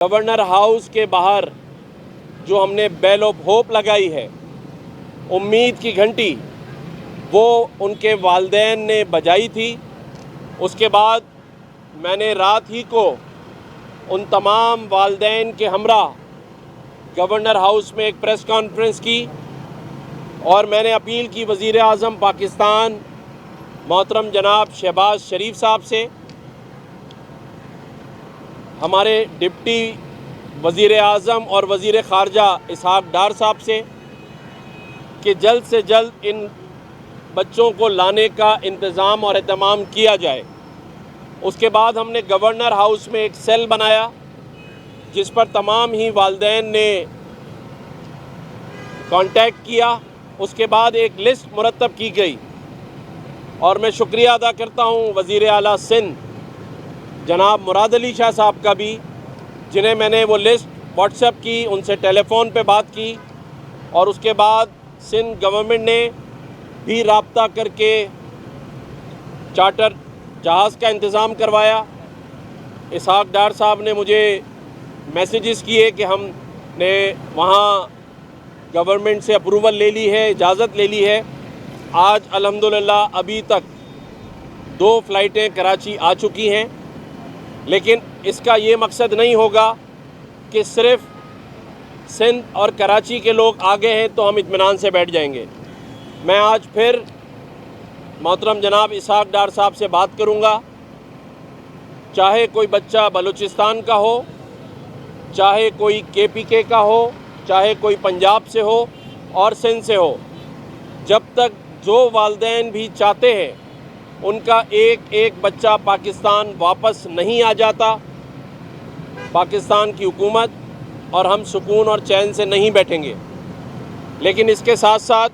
Governor house کے باہر جو ہم نے بیل آف ہوپ لگائی ہے، امید کی گھنٹی، وہ ان کے والدین نے بجائی تھی۔ اس کے بعد میں نے رات ہی کو ان تمام والدین کے ہمراہ گورنر ہاؤس میں ایک پریس کانفرنس کی اور میں نے اپیل کی وزیر اعظم پاکستان محترم جناب شہباز شریف صاحب سے، ہمارے ڈپٹی وزیر اعظم اور وزیر خارجہ اسحاق ڈار صاحب سے کہ جلد سے جلد ان بچوں کو لانے کا انتظام اور اہتمام کیا جائے۔ اس کے بعد ہم نے گورنر ہاؤس میں ایک سیل بنایا جس پر تمام ہی والدین نے کانٹیکٹ کیا۔ اس کے بعد ایک لسٹ مرتب کی گئی اور میں شکریہ ادا کرتا ہوں وزیر اعلیٰ سندھ جناب مراد علی شاہ صاحب کا بھی، جنہیں میں نے وہ لسٹ واٹس ایپ کی، ان سے ٹیلی فون پہ بات کی اور اس کے بعد سندھ گورنمنٹ نے بھی رابطہ کر کے چارٹر جہاز کا انتظام کروایا۔ اسحاق ڈار صاحب نے مجھے میسیجز کیے کہ ہم نے وہاں گورنمنٹ سے اپروول لے لی ہے، اجازت لے لی ہے۔ آج الحمدللہ ابھی تک 2 فلائٹیں کراچی آ چکی ہیں، لیکن اس کا یہ مقصد نہیں ہوگا کہ صرف سندھ اور کراچی کے لوگ آگے ہیں تو ہم اطمینان سے بیٹھ جائیں گے۔ میں آج پھر محترم جناب اسحاق ڈار صاحب سے بات کروں گا، چاہے کوئی بچہ بلوچستان کا ہو، چاہے کوئی KPK کا ہو، چاہے کوئی پنجاب سے ہو اور سندھ سے ہو، جب تک جو والدین بھی چاہتے ہیں ان کا ایک ایک بچہ پاکستان واپس نہیں آ جاتا، پاکستان کی حکومت اور ہم سکون اور چین سے نہیں بیٹھیں گے۔ لیکن اس کے ساتھ ساتھ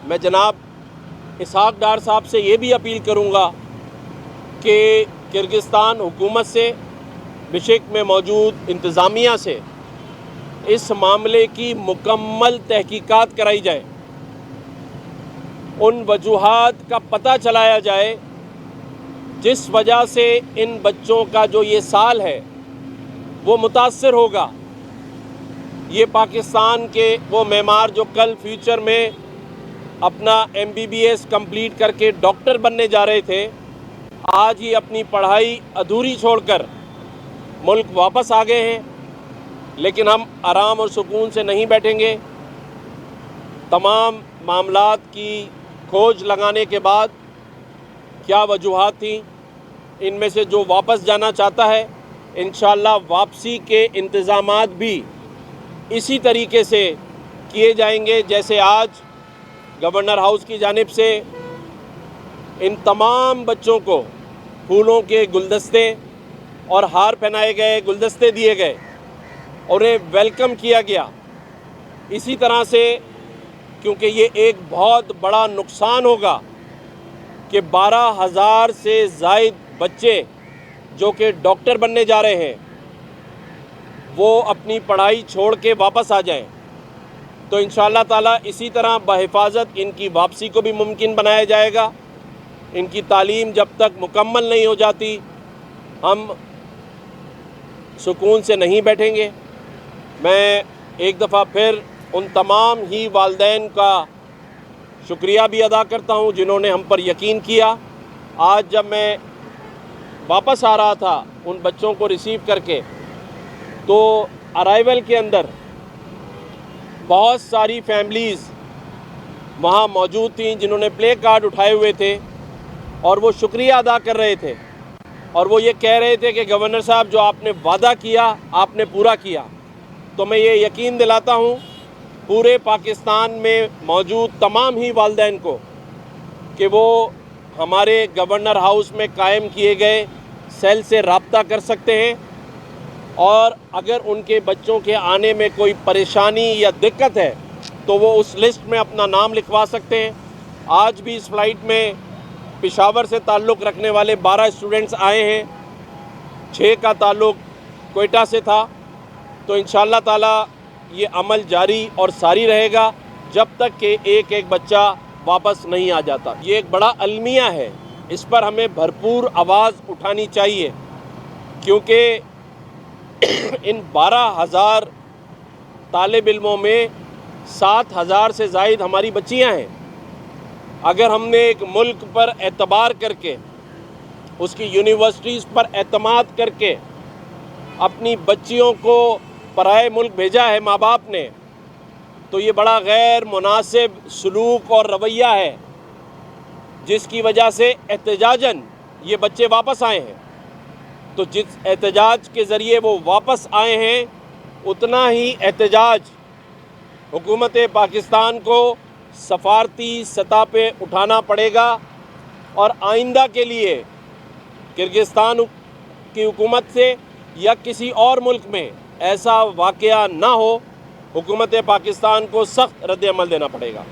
میں جناب اسحاق ڈار صاحب سے یہ بھی اپیل کروں گا کہ کرغزستان حکومت سے، بشکیک میں موجود انتظامیہ سے اس معاملے کی مکمل تحقیقات کرائی جائے، ان وجوہات کا پتہ چلایا جائے جس وجہ سے ان بچوں کا جو یہ سال ہے وہ متاثر ہوگا۔ یہ پاکستان کے وہ معمار جو کل فیوچر میں اپنا MBBS کمپلیٹ کر کے ڈاکٹر بننے جا رہے تھے، آج ہی اپنی پڑھائی ادھوری چھوڑ کر ملک واپس آ گئے ہیں۔ لیکن ہم آرام اور سکون سے نہیں بیٹھیں گے۔ تمام معاملات کی کھوج لگانے کے بعد کیا وجوہات تھیں، ان میں سے جو واپس جانا چاہتا ہے انشاءاللہ واپسی کے انتظامات بھی اسی طریقے سے کیے جائیں گے جیسے آج گورنر ہاؤس کی جانب سے ان تمام بچوں کو پھولوں کے گلدستے اور ہار پہنائے گئے، گلدستے دیے گئے اور انہیں ویلکم کیا گیا۔ اسی طرح سے کیونکہ یہ ایک بہت بڑا نقصان ہوگا کہ 12,000 سے زائد بچے جو کہ ڈاکٹر بننے جا رہے ہیں وہ اپنی پڑھائی چھوڑ کے واپس آ جائیں، تو انشاءاللہ تعالیٰ اسی طرح بحفاظت ان کی واپسی کو بھی ممکن بنایا جائے گا۔ ان کی تعلیم جب تک مکمل نہیں ہو جاتی ہم سکون سے نہیں بیٹھیں گے۔ میں ایک دفعہ پھر ان تمام ہی والدین کا شکریہ بھی ادا کرتا ہوں جنہوں نے ہم پر یقین کیا۔ آج جب میں واپس آ رہا تھا ان بچوں کو ریسیو کر کے تو ارائیول کے اندر بہت ساری فیملیز وہاں موجود تھیں جنہوں نے پلے کارڈ اٹھائے ہوئے تھے اور وہ شکریہ ادا کر رہے تھے اور وہ یہ کہہ رہے تھے کہ گورنر صاحب جو آپ نے وعدہ کیا آپ نے پورا کیا۔ تو میں یہ یقین دلاتا ہوں پورے پاکستان میں موجود تمام ہی والدین کو کہ وہ ہمارے گورنر ہاؤس میں قائم کیے گئے سیل سے رابطہ کر سکتے ہیں اور اگر ان کے بچوں کے آنے میں کوئی پریشانی یا دقت ہے تو وہ اس لسٹ میں اپنا نام لکھوا سکتے ہیں۔ آج بھی اس فلائٹ میں پشاور سے تعلق رکھنے والے 12 اسٹوڈنٹس آئے ہیں، 6 کا تعلق کوئٹہ سے تھا۔ تو انشاءاللہ تعالیٰ یہ عمل جاری اور ساری رہے گا جب تک کہ ایک ایک بچہ واپس نہیں آ جاتا۔ یہ ایک بڑا المیہ ہے، اس پر ہمیں بھرپور آواز اٹھانی چاہیے کیونکہ ان 12,000 طالب علموں میں 7,000 سے زائد ہماری بچیاں ہیں۔ اگر ہم نے ایک ملک پر اعتبار کر کے، اس کی یونیورسٹیز پر اعتماد کر کے اپنی بچیوں کو پرائے ملک بھیجا ہے ماں باپ نے، تو یہ بڑا غیر مناسب سلوک اور رویہ ہے، جس کی وجہ سے احتجاجاً یہ بچے واپس آئے ہیں۔ تو جس احتجاج کے ذریعے وہ واپس آئے ہیں، اتنا ہی احتجاج حکومت پاکستان کو سفارتی سطح پہ اٹھانا پڑے گا، اور آئندہ کے لیے کرغزستان کی حکومت سے یا کسی اور ملک میں ایسا واقعہ نہ ہو، حکومت پاکستان کو سخت رد عمل دینا پڑے گا۔